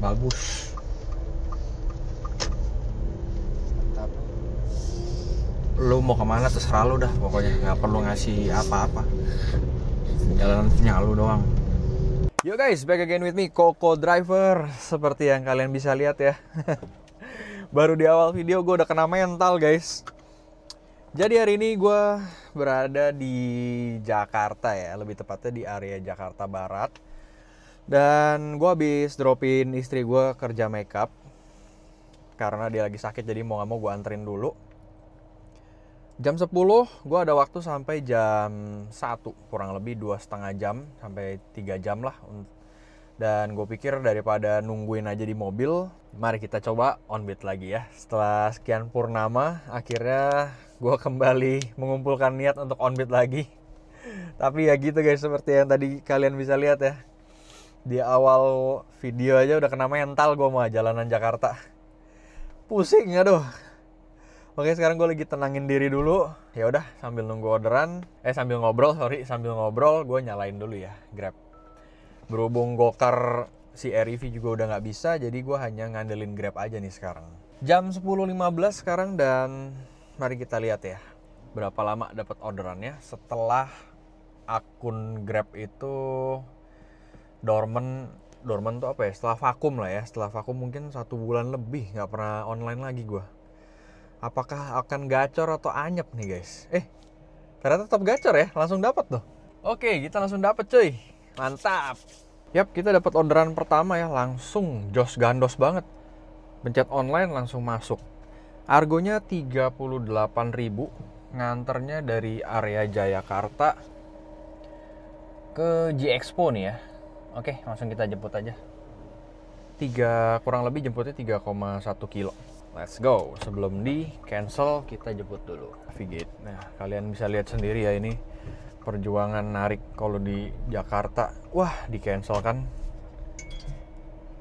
bagus. Mantap. Lu mau kemana terserah lu dah, pokoknya nggak perlu ngasih apa-apa, jalanan punya lu doang. Yo guys, back again with me, Koko Driver. Seperti yang kalian bisa lihat ya, baru di awal video gue udah kena mental guys. Jadi hari ini gue berada di Jakarta ya, lebih tepatnya di area Jakarta Barat. Dan gue habis dropin istri gue kerja makeup karena dia lagi sakit, jadi mau gak mau gue anterin dulu. Jam 10 gue ada waktu sampai jam 1, kurang lebih 2,5 jam sampai 3 jam lah. Dan gue pikir daripada nungguin aja di mobil, mari kita coba onbit lagi ya. Setelah sekian purnama, akhirnya gue kembali mengumpulkan niat untuk onbit lagi. Tapi ya gitu guys, seperti yang tadi kalian bisa lihat ya, di awal video aja udah kena mental gue mau jalanan Jakarta. Pusing, aduh. Oke, sekarang gue lagi tenangin diri dulu. Ya udah, sambil nunggu orderan, sambil ngobrol, gue nyalain dulu ya Grab. Berhubung Gokar si REV juga udah nggak bisa, jadi gue hanya ngandelin Grab aja nih sekarang. Jam 10.15 sekarang, dan mari kita lihat ya berapa lama dapat orderannya setelah akun Grab itu dormant tuh apa ya? Setelah vakum lah ya, setelah vakum mungkin 1 bulan lebih nggak pernah online lagi gue. Apakah akan gacor atau anyep nih guys? Ternyata tetap gacor ya, langsung dapat tuh. Oke, kita langsung dapat cuy, mantap. Yap, kita dapat orderan pertama ya, langsung jos gandos banget. Pencet online langsung masuk. Argonya 38.000, nganternya dari area Jayakarta ke G-Expo nih ya. Oke, langsung kita jemput aja. Kurang lebih jemputnya 3,1 kilo. Let's go. Sebelum di cancel, kita jemput dulu navigate. Nah, kalian bisa lihat sendiri ya, ini perjuangan narik kalau di Jakarta. Wah, di cancel kan.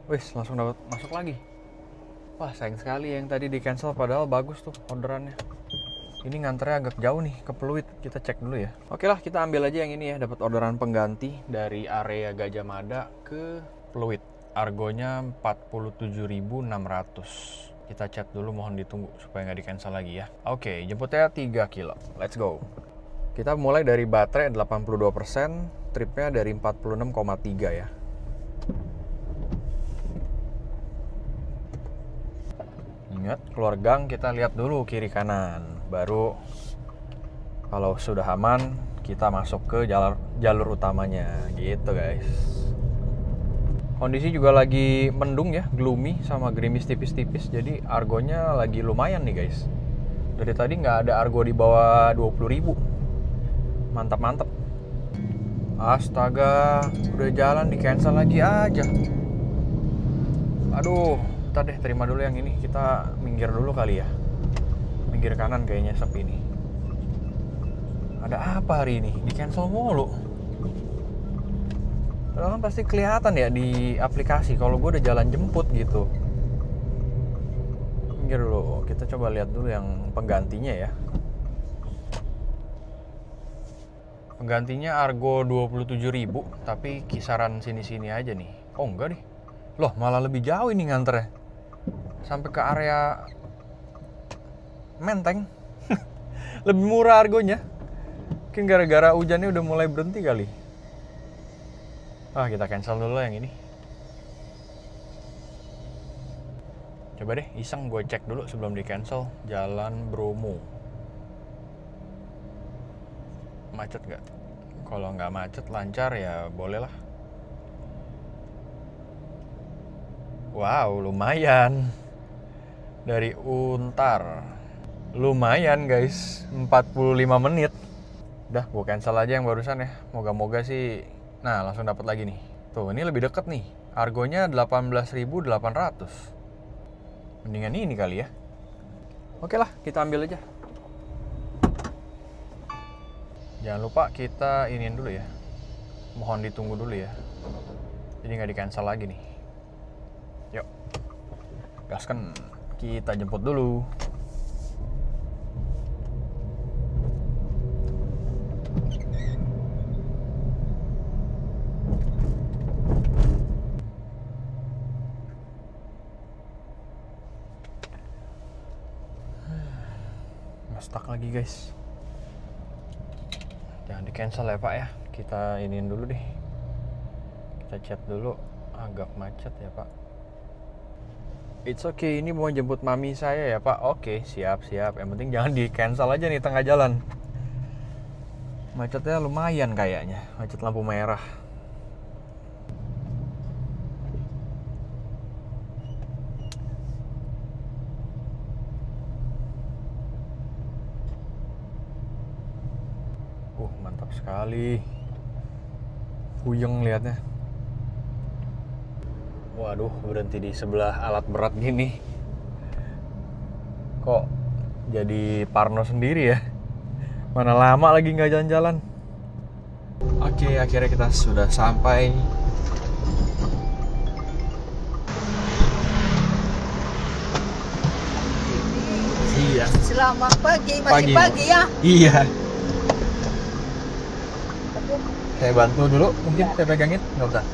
Wis, langsung dapat masuk lagi. Wah, sayang sekali yang tadi di cancel, padahal bagus tuh orderannya. Ini nganternya agak jauh nih ke Pluit. Kita cek dulu ya. Oke lah, kita ambil aja yang ini ya. Dapat orderan pengganti dari area Gajah Mada ke Pluit. Argonya 47.600. Kita chat dulu, mohon ditunggu supaya nggak di cancel lagi ya. Oke, jemputnya 3 kilo. Let's go. Kita mulai dari baterai 82%, tripnya dari 46,3 ya. Ingat, keluar gang kita lihat dulu kiri kanan. Baru kalau sudah aman, kita masuk ke jalur utamanya gitu guys. Kondisi juga lagi mendung ya, gloomy sama gerimis tipis-tipis. Jadi argonya lagi lumayan nih guys. Dari tadi nggak ada argo di bawah 20.000. Mantap-mantap. Astaga, udah jalan di cancel lagi aja. Aduh, ntar deh, terima dulu yang ini. Kita minggir dulu kali ya. Minggir kanan kayaknya sepi nih. Ada apa hari ini? Di cancel mulu. Padahal kan pasti kelihatan ya di aplikasi kalau gue udah jalan jemput gitu. Minggir dulu, kita coba lihat dulu yang penggantinya ya. Penggantinya argo 27.000, tapi kisaran sini-sini aja nih. Oh enggak nih. Loh, malah lebih jauh ini nganternya. Sampai ke area Menteng. Lebih murah argonya. Mungkin gara-gara hujannya udah mulai berhenti kali. Kita cancel dulu yang ini. Coba deh, iseng gue cek dulu sebelum di cancel. Jalan Bromo. Macet nggak? Kalau nggak macet, lancar ya boleh lah. Wow, lumayan. Dari Untar. Lumayan guys, 45 menit. Udah, gue cancel aja yang barusan ya. Moga-moga sih. Nah, langsung dapat lagi nih. Tuh, ini lebih deket nih. Argonya 18.800. Mendingan ini kali ya. Oke lah, kita ambil aja. Jangan lupa kita iniin dulu ya. Mohon ditunggu dulu ya. Jadi nggak di cancel lagi nih. Yuk, gaskan. Kita jemput dulu. stuck lagi guys. Jangan di cancel ya Pak ya. Kita iniin dulu deh. Kita chat dulu. Agak macet ya Pak. It's okay, ini mau jemput mami saya ya Pak. Oke, siap-siap. Yang penting jangan di cancel aja nih tengah jalan. Macetnya lumayan kayaknya. Macet lampu merah. Mantap sekali. Puyeng liatnya. Waduh, berhenti di sebelah alat berat gini. Kok jadi parno sendiri ya? Mana lama lagi nggak jalan-jalan. Oke, akhirnya kita sudah sampai. Iya. Selamat pagi, masih pagi ya? Iya. Saya bantu dulu, mungkin saya pegangin, nggak usah.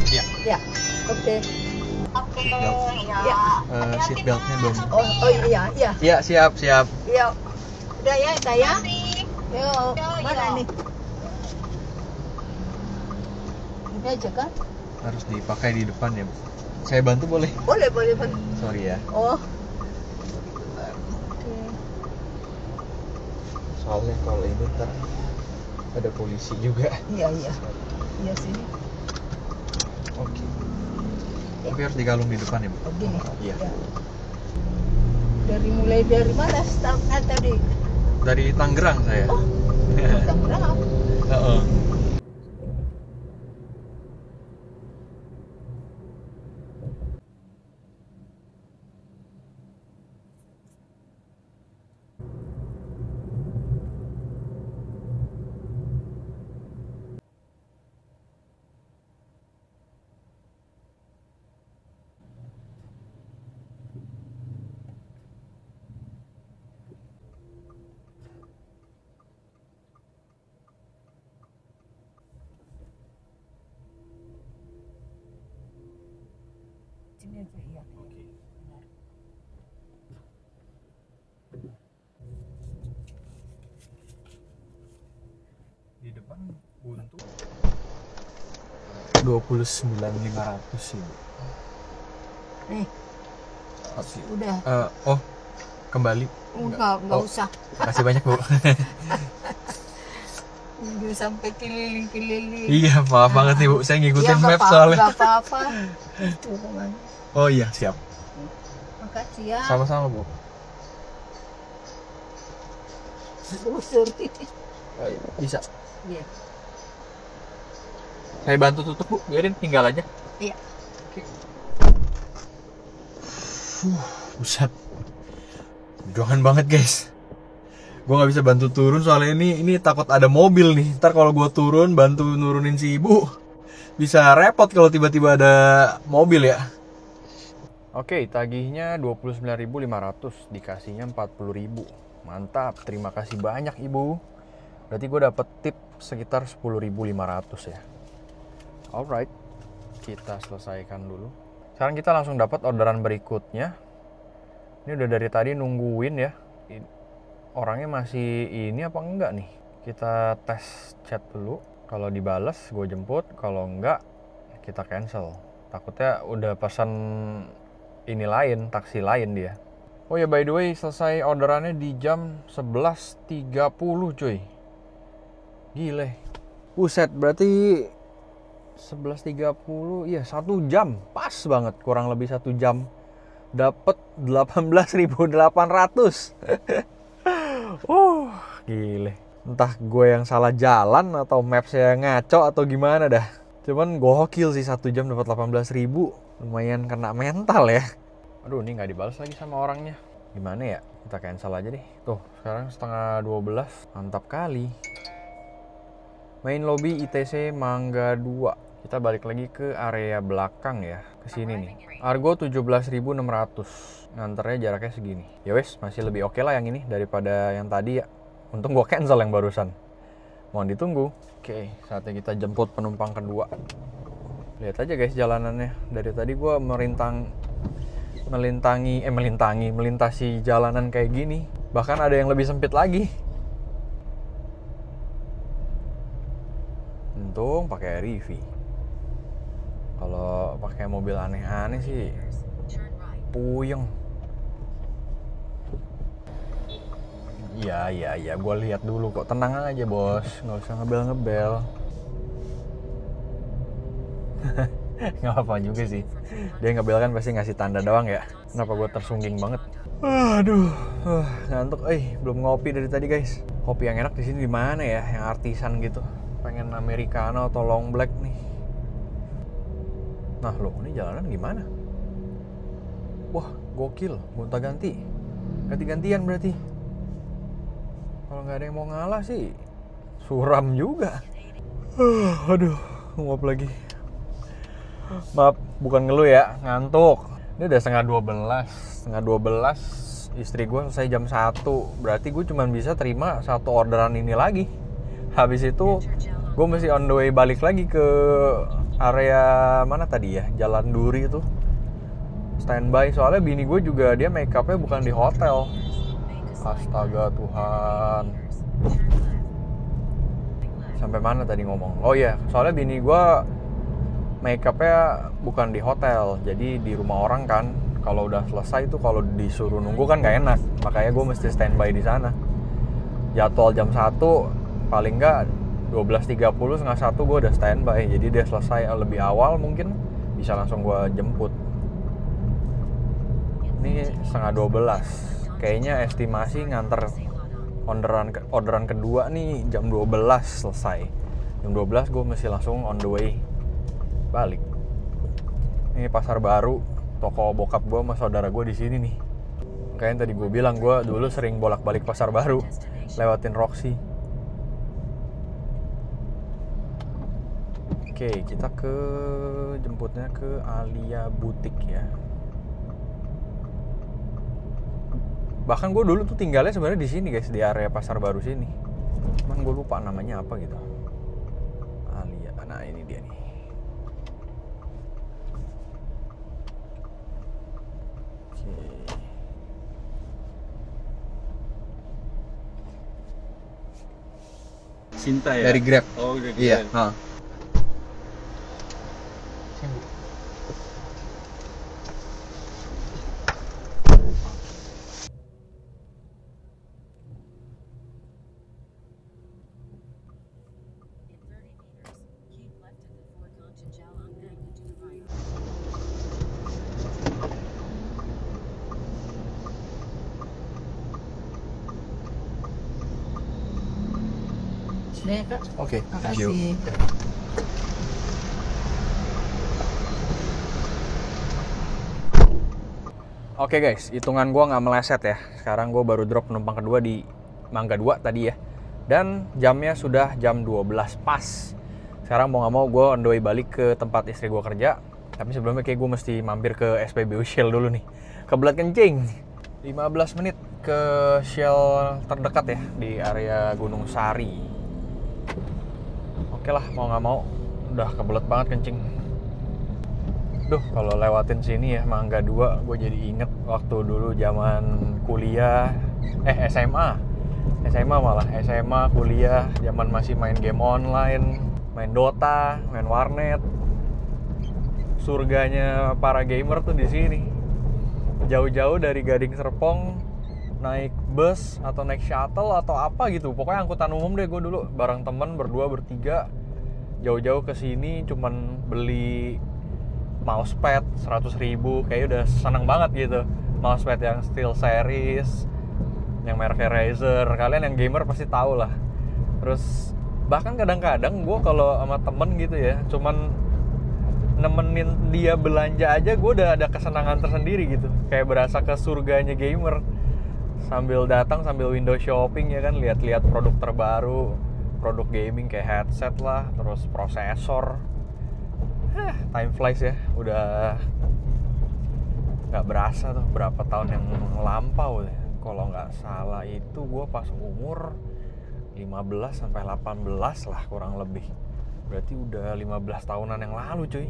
Iya. Ya, oke. Ya. Seat beltnya belum. Oh iya, iya. Iya, siap. Iya. Udah ya, saya. Yuk, mana nih? Ini aja kan? Harus dipakai di depan ya, Bu. Saya bantu boleh? Boleh. Sorry ya. Oh. Soalnya kalau ini ntar ada polisi juga. Iya. Iya sini. Oke. Tapi harus digalung di depan ya, Bu? Begini. Iya. Ya. Mulai dari mana startnya tadi? Dari Tangerang saya. Oh, Tangerang. Heeh. Sini aja, iya. Di depan buntu 29.500 sih, Bu. Nih, udah. Oh, kembali. Enggak usah. Makasih banyak, Bu. Udah sampai keliling-keliling. Iya, maaf banget nih, Bu. Saya ngikutin Ya, map soalnya. Enggak apa-apa. Itu teman. Oh iya, siap. Makasih ya. Sama-sama, Bu. Usur. Bisa. Iya. Saya bantu tutup, Bu. Biarin tinggal aja. Iya. Oke. Buset. Perjuangan banget, guys. Gue nggak bisa bantu turun soalnya ini takut ada mobil nih. Ntar kalau gue turun bantu nurunin si ibu, bisa repot kalau tiba-tiba ada mobil ya. Oke, tagihnya 29.500, dikasihnya 40.000. Mantap, terima kasih banyak ibu. Berarti gue dapet tip sekitar 10.500 ya. Alright, kita selesaikan dulu. Sekarang kita langsung dapat orderan berikutnya. Ini udah dari tadi nungguin ya. Orangnya masih ini apa enggak nih? Kita tes chat dulu. Kalau dibales gue jemput, kalau enggak kita cancel. Takutnya udah pesan ini lain, taksi lain dia. Oh ya, by the way, selesai orderannya di jam 11.30 cuy. Gile. Buset, berarti 11.30, iya 1 jam. Pas banget, kurang lebih 1 jam. Dapat 18.800. Gile. Entah gue yang salah jalan atau map saya ngaco atau gimana dah. Cuman gokil sih 1 jam dapat 18.000. Lumayan kena mental ya. Aduh, ini nggak dibalas lagi sama orangnya. Gimana ya? Kita cancel aja deh. Tuh, sekarang setengah 12. Mantap kali. Main lobby ITC Mangga 2. Kita balik lagi ke area belakang ya. Ke sini nih. Argo 17.600. Nganternya jaraknya segini. Ya wes, masih lebih oke lah yang ini daripada yang tadi ya. Untung gua cancel yang barusan. Mohon ditunggu. Oke, saatnya kita jemput penumpang kedua. Lihat aja guys jalanannya. Dari tadi gua merintang melintasi jalanan kayak gini. Bahkan ada yang lebih sempit lagi. Untung pakai REV. Kalau pakai mobil aneh-aneh sih puyeng. Iya, gue lihat dulu kok. Tenang aja bos, nggak usah ngebel-ngebel. Nggak apa juga sih. Dia ngebel kan pasti ngasih tanda doang ya. Kenapa gue tersungging banget? Aduh, ngantuk. Belum ngopi dari tadi guys. Kopi yang enak di sini di mana ya? Yang artisan gitu. Pengen americano atau long black nih. Nah loh, ini jalanan gimana? Wah, gokil. Gonta-ganti. Ganti-gantian berarti. Kalau nggak ada yang mau ngalah sih, suram juga. Aduh, nguap lagi. Maaf, bukan ngeluh ya, ngantuk. Ini udah setengah 12. Istri gue selesai jam 1. Berarti gue cuma bisa terima satu orderan ini lagi. Habis itu gue mesti on the way balik lagi ke area mana tadi ya, Jalan Duri itu. Standby, soalnya bini gue juga dia make upnya bukan di hotel. Astaga Tuhan. Sampai mana tadi ngomong? Oh iya, soalnya bini gue make upnya bukan di hotel, jadi di rumah orang kan. Kalau udah selesai tuh kalau disuruh nunggu kan nggak enak, makanya gue mesti standby di sana. Jadwal jam 1 paling nggak 12.30 setengah 1 gue udah standby, jadi dia selesai lebih awal mungkin bisa langsung gue jemput. Ini setengah 12. Kayaknya estimasi nganter orderan kedua nih jam 12 selesai. Jam 12 gue mesti langsung on the way balik. Ini pasar baru, toko bokap gue sama saudara gue di sini nih. Kayaknya tadi gue bilang gue dulu sering bolak-balik pasar baru, lewatin Roxy. Oke, kita jemputnya ke Alia Butik ya. Bahkan gue dulu tuh tinggalnya sebenarnya di sini guys, di area pasar baru sini. Cuman gue lupa namanya apa gitu. Alia, nah ini dia nih. Oke. Cinta ya? Dari Grab. Oh, dari Iya. Grab. Sudah ya Kak? Oke, thank you. Makasih. Oke guys, hitungan gue nggak meleset ya. Sekarang gue baru drop penumpang kedua di Mangga 2 tadi ya. Dan jamnya sudah jam 12 pas. Sekarang mau nggak mau gue on the way balik ke tempat istri gue kerja. Tapi sebelumnya kayak gue mesti mampir ke SPBU Shell dulu nih. Kebelet kencing. 15 menit ke Shell terdekat ya, di area Gunung Sari. Oke lah, mau nggak mau. Udah kebelet banget kencing. Duh, kalau lewatin sini ya, Mangga 2, gue jadi inget waktu dulu zaman kuliah, SMA malah, SMA, kuliah, zaman masih main game online, main Dota, main warnet. Surganya para gamer tuh di sini. Jauh-jauh dari Gading Serpong, naik bus atau naik shuttle atau apa gitu. Pokoknya angkutan umum deh gue dulu, bareng temen berdua, bertiga. Jauh-jauh ke sini cuman beli mousepad 100.000, kayak udah seneng banget gitu. Mousepad yang Steel Series, yang mereknya Razer. Kalian yang gamer pasti tahu lah. Terus bahkan kadang-kadang gue kalau sama temen gitu ya, cuman nemenin dia belanja aja gue udah ada kesenangan tersendiri gitu. Kayak berasa ke surganya gamer. Sambil datang sambil window shopping ya kan, lihat-lihat produk terbaru, produk gaming kayak headset lah, terus prosesor. Time flies ya, udah nggak berasa tuh berapa tahun yang lampau ya. Kalau nggak salah itu gue pas umur 15 sampai 18 lah kurang lebih. Berarti udah 15 tahunan yang lalu cuy.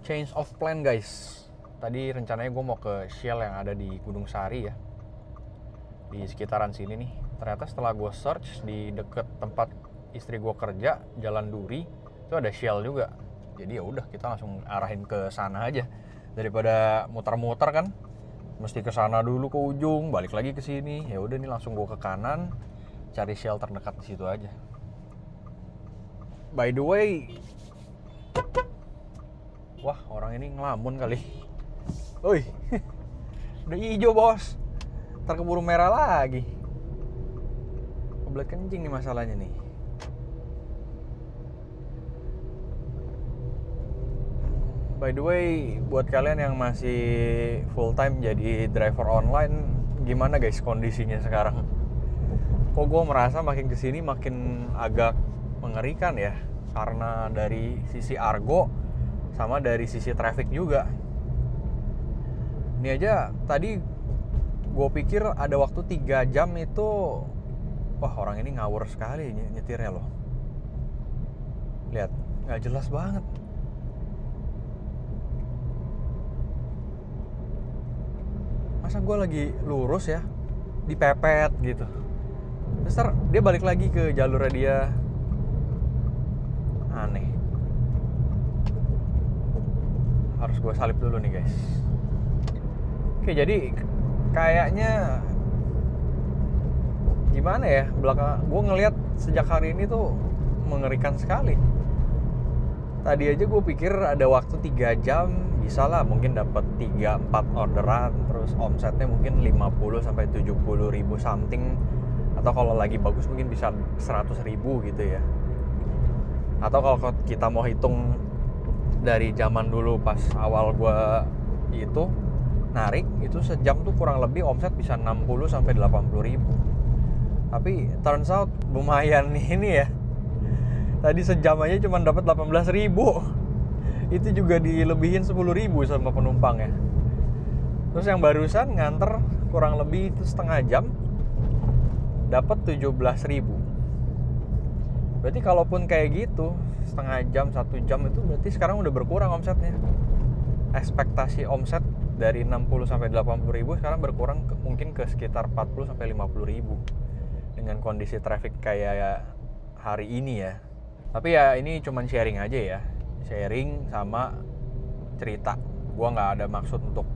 Change of plan guys. tadi rencananya gue mau ke Shell yang ada di Gunung Sari ya, di sekitaran sini nih. Ternyata setelah gue search di deket tempat istri gue kerja, Jalan Duri, itu ada Shell juga. Jadi ya udah, kita langsung arahin ke sana aja daripada muter-muter kan. Mesti ke sana dulu ke ujung, balik lagi ke sini. Ya udah nih, langsung gue ke kanan, cari Shell terdekat di situ aja. By the way, wah, orang ini ngelamun kali. Oi, udah hijau bos, ntar keburu merah lagi. Kebelet kencing nih masalahnya nih. By the way, buat kalian yang masih full time jadi driver online, gimana guys kondisinya sekarang? Kok gue merasa makin kesini makin agak mengerikan ya, karena dari sisi argo sama dari sisi traffic juga. Ini aja tadi gue pikir ada waktu 3 jam itu, wah orang ini ngawur sekali nyetirnya loh. Lihat, nggak jelas banget. Masa gue lagi lurus ya, dipepet gitu. Terus dia balik lagi ke jalurnya dia. Aneh. Harus gue salip dulu nih guys. Oke, jadi kayaknya gimana ya, belakang gue ngelihat sejak hari ini tuh mengerikan sekali. Tadi aja gue pikir ada waktu 3 jam bisa lah mungkin dapat 3-4 orderan, terus omsetnya mungkin 50-70 ribu something, atau kalau lagi bagus mungkin bisa 100 ribu gitu ya. Atau kalau kita mau hitung dari zaman dulu pas awal gue itu narik, itu sejam tuh kurang lebih omset bisa 60-80 ribu. Tapi turns out lumayan ini ya. Tadi sejam aja cuma dapat 18 ribu. Itu juga dilebihin 10 ribu sama penumpang ya. Terus yang barusan nganter kurang lebih itu setengah jam dapat 17 ribu. Berarti kalaupun kayak gitu setengah jam, 1 jam itu berarti sekarang udah berkurang omsetnya. Ekspektasi omset dari 60 sampai 80 ribu sekarang berkurang mungkin ke sekitar 40 sampai 50 ribu dengan kondisi traffic kayak hari ini ya. Tapi ya ini cuman sharing aja ya, sharing sama cerita. Gua nggak ada maksud untuk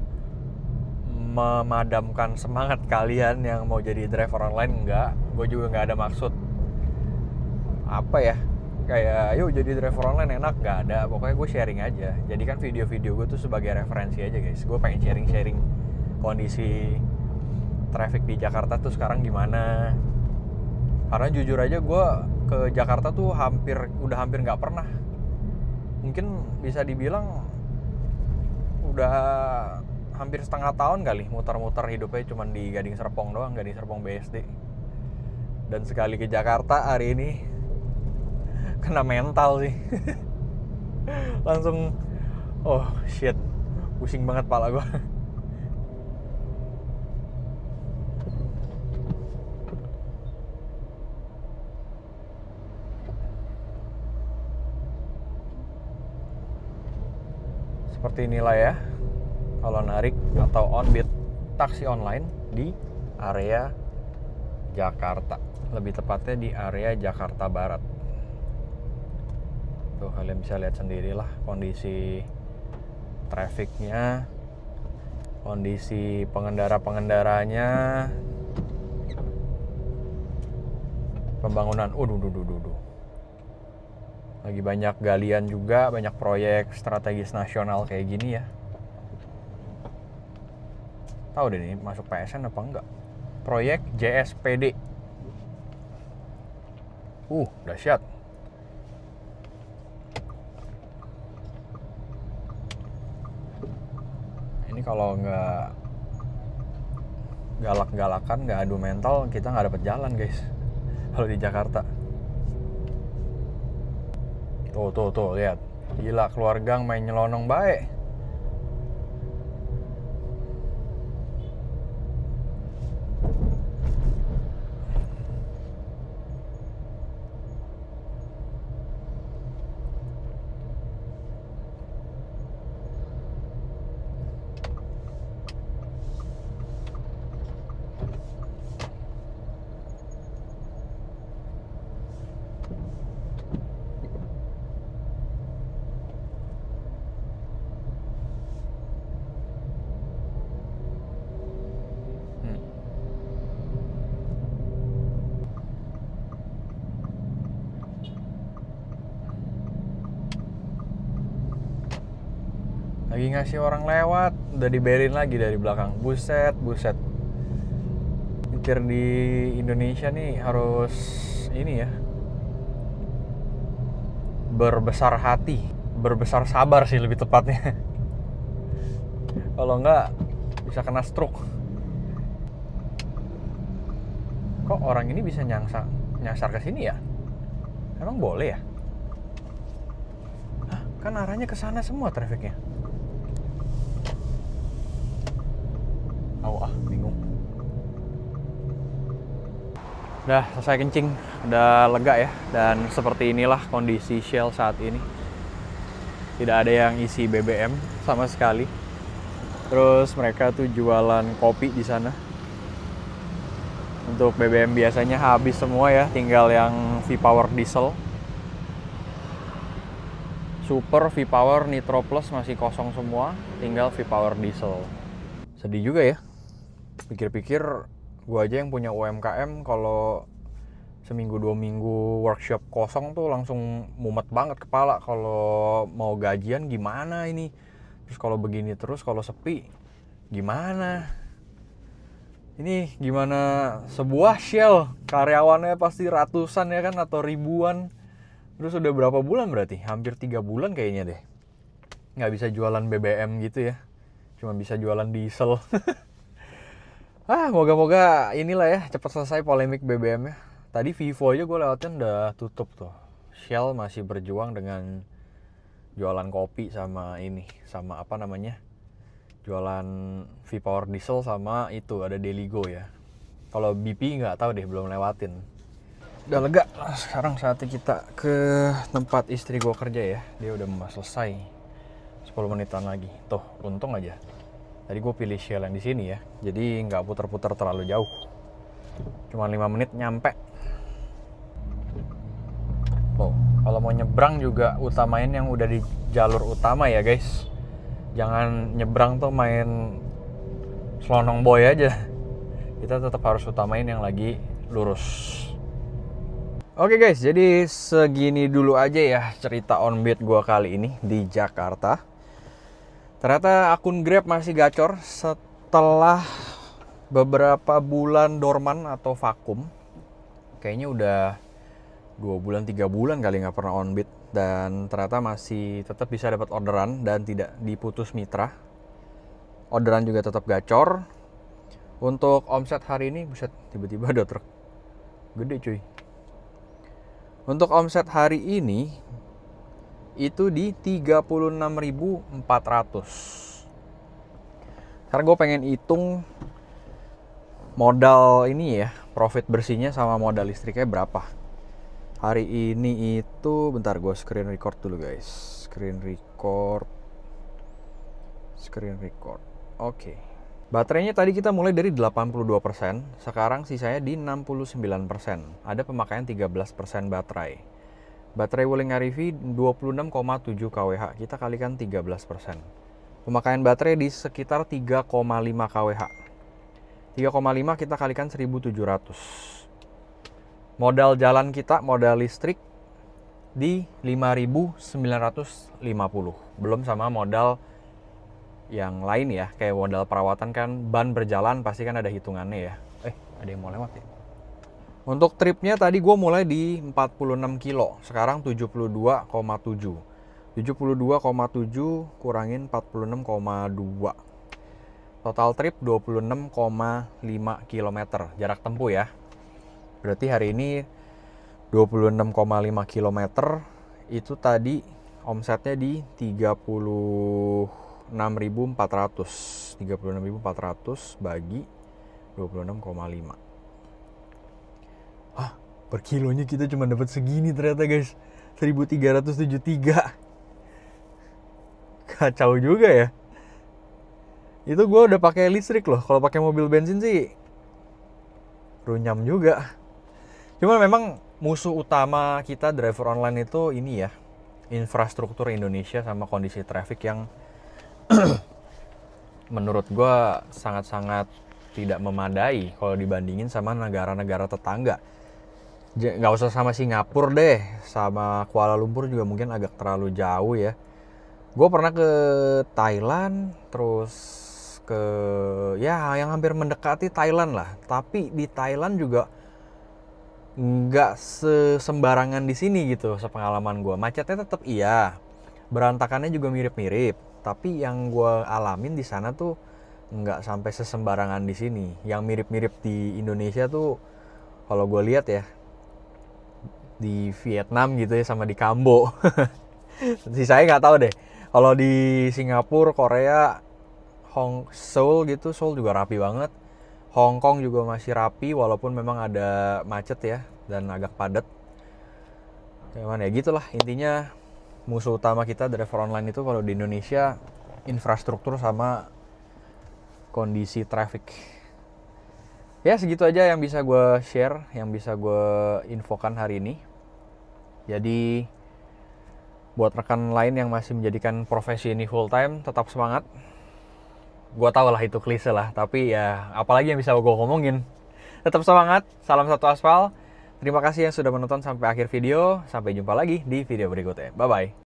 memadamkan semangat kalian yang mau jadi driver online, enggak. Gue juga nggak ada maksud apa ya, kayak yuk jadi driver online enak, nggak ada. Pokoknya gue sharing aja. Jadi kan video-video gue tuh sebagai referensi aja guys. Gue pengen sharing kondisi traffic di Jakarta tuh sekarang gimana. Karena jujur aja gue ke Jakarta tuh udah hampir nggak pernah. Mungkin bisa dibilang udah hampir setengah tahun kali muter-muter hidupnya cuma di Gading Serpong doang, Gading Serpong BSD. Dan sekali ke Jakarta hari ini kena mental sih. Langsung oh shit, pusing banget pala gue. Seperti inilah ya kalau narik atau on-beat taksi online di area Jakarta. Lebih tepatnya di area Jakarta Barat. Tuh kalian bisa lihat sendirilah kondisi trafficnya, kondisi pengendara-pengendaranya, pembangunan. Lagi banyak galian juga, banyak proyek strategis nasional kayak gini ya. Tahu deh nih masuk PSN apa enggak? Proyek JSPD. Dahsyat. Ini kalau nggak galak-galakan, nggak adu mental, kita nggak dapet jalan guys. Kalau di Jakarta. Tuh, lihat. Gila, keluarga main nyelonong baik. Lagi ngasih orang lewat, udah diberin lagi dari belakang. Buset, buset. Mikir di Indonesia nih harus ini ya, berbesar hati, berbesar sabar sih lebih tepatnya. Kalau enggak bisa kena stroke. Kok orang ini bisa nyasar ke sini ya? Emang boleh ya? Hah, kan arahnya ke sana semua trafiknya. Bingung. Udah selesai kencing, udah lega ya. Dan seperti inilah kondisi Shell saat ini. Tidak ada yang isi BBM sama sekali. Terus mereka tuh jualan kopi di sana. Untuk BBM biasanya habis semua ya, tinggal yang V-Power Diesel. Super, V-Power, Nitro Plus masih kosong semua, tinggal V-Power Diesel. Sedih juga ya. Pikir-pikir gua aja yang punya UMKM kalau seminggu 2 minggu workshop kosong tuh langsung mumet banget kepala. Kalau mau gajian gimana ini, terus kalau begini terus kalau sepi gimana, ini gimana sebuah Shell karyawannya pasti ratusan ya kan, atau ribuan. Terus udah berapa bulan berarti, hampir 3 bulan kayaknya deh nggak bisa jualan BBM gitu ya, cuma bisa jualan diesel. Moga-moga inilah ya cepat selesai polemik BBM-nya. Tadi Vivo aja gue lewatin udah tutup tuh. Shell masih berjuang dengan jualan kopi sama ini, sama apa namanya, jualan V-Power Diesel sama itu ada Deligo ya. Kalau BP nggak tahu deh, belum lewatin. Udah lega. Sekarang saatnya kita ke tempat istri gue kerja ya. Dia udah mau selesai 10 menitan lagi. Tuh, untung aja tadi gue pilih Shell yang di sini ya, jadi nggak putar-putar terlalu jauh, cuma 5 menit nyampe. Kalau mau nyebrang juga utamain yang udah di jalur utama ya guys, jangan nyebrang tuh main selonong boy aja. Kita tetap harus utamain yang lagi lurus. Oke guys, jadi segini dulu aja ya cerita onbeat gue kali ini di Jakarta. Ternyata akun Grab masih gacor setelah beberapa bulan dorman atau vakum. Kayaknya udah 2 bulan 3 bulan kali nggak pernah onbeat, dan ternyata masih tetap bisa dapat orderan dan tidak diputus mitra. Orderan juga tetap gacor. Untuk omset hari ini, buset, tiba-tiba ada truk gede cuy. Untuk omset hari ini itu di 36.400. Sekarang gue pengen hitung modal ini ya, profit bersihnya sama modal listriknya berapa. Hari ini itu, bentar gue screen record dulu guys. Screen record. Oke. Baterainya tadi kita mulai dari 82%, sekarang sisanya di 69%. Ada pemakaian 13% baterai. Baterai Wuling REV 26,7 kWh, kita kalikan 13%. Pemakaian baterai di sekitar 3,5 kWh. 3,5 kita kalikan 1.700. Modal jalan kita, modal listrik di 5.950. Belum sama modal yang lain ya, kayak modal perawatan kan, ban berjalan pasti kan ada hitungannya ya. Ada yang mau lewat ya. Untuk tripnya tadi gue mulai di 46 kilo, sekarang 72,7. 72,7 kurangin 46,2. Total trip 26,5 km jarak tempuh ya. Berarti hari ini 26,5 km itu tadi omsetnya di 36.400. 36.400 bagi 26,5. Per kilonya kita cuma dapat segini ternyata guys, 1.373. Kacau juga ya. Itu gue udah pakai listrik loh. Kalau pakai mobil bensin sih runyam juga. Cuma memang musuh utama kita driver online itu ini ya, infrastruktur Indonesia sama kondisi traffic yang menurut gue sangat-sangat tidak memadai kalau dibandingin sama negara-negara tetangga. Nggak usah sama Singapura deh, sama Kuala Lumpur juga mungkin agak terlalu jauh ya. Gue pernah ke Thailand, terus ke ya yang hampir mendekati Thailand lah. Tapi di Thailand juga nggak sesembarangan di sini gitu, sepengalaman gue. Macetnya tetap iya, berantakannya juga mirip-mirip. Tapi yang gue alamin di sana tuh nggak sampai sesembarangan di sini. Yang mirip-mirip di Indonesia tuh, kalau gue lihat ya, di Vietnam gitu ya, sama di Kambo. Sisanya nggak tahu deh. Kalau di Singapura, Korea, Seoul gitu, Seoul juga rapi banget. Hong Kong juga masih rapi walaupun memang ada macet ya dan agak padat. Gimana ya, gitulah intinya. Musuh utama kita driver online itu kalau di Indonesia infrastruktur sama kondisi traffic. Ya segitu aja yang bisa gue share, yang bisa gue infokan hari ini. Jadi buat rekan lain yang masih menjadikan profesi ini full time, tetap semangat. Gue tau lah itu klise lah, tapi ya apalagi yang bisa gue ngomongin. Tetap semangat, salam satu aspal. Terima kasih yang sudah menonton sampai akhir video. Sampai jumpa lagi di video berikutnya. Bye-bye.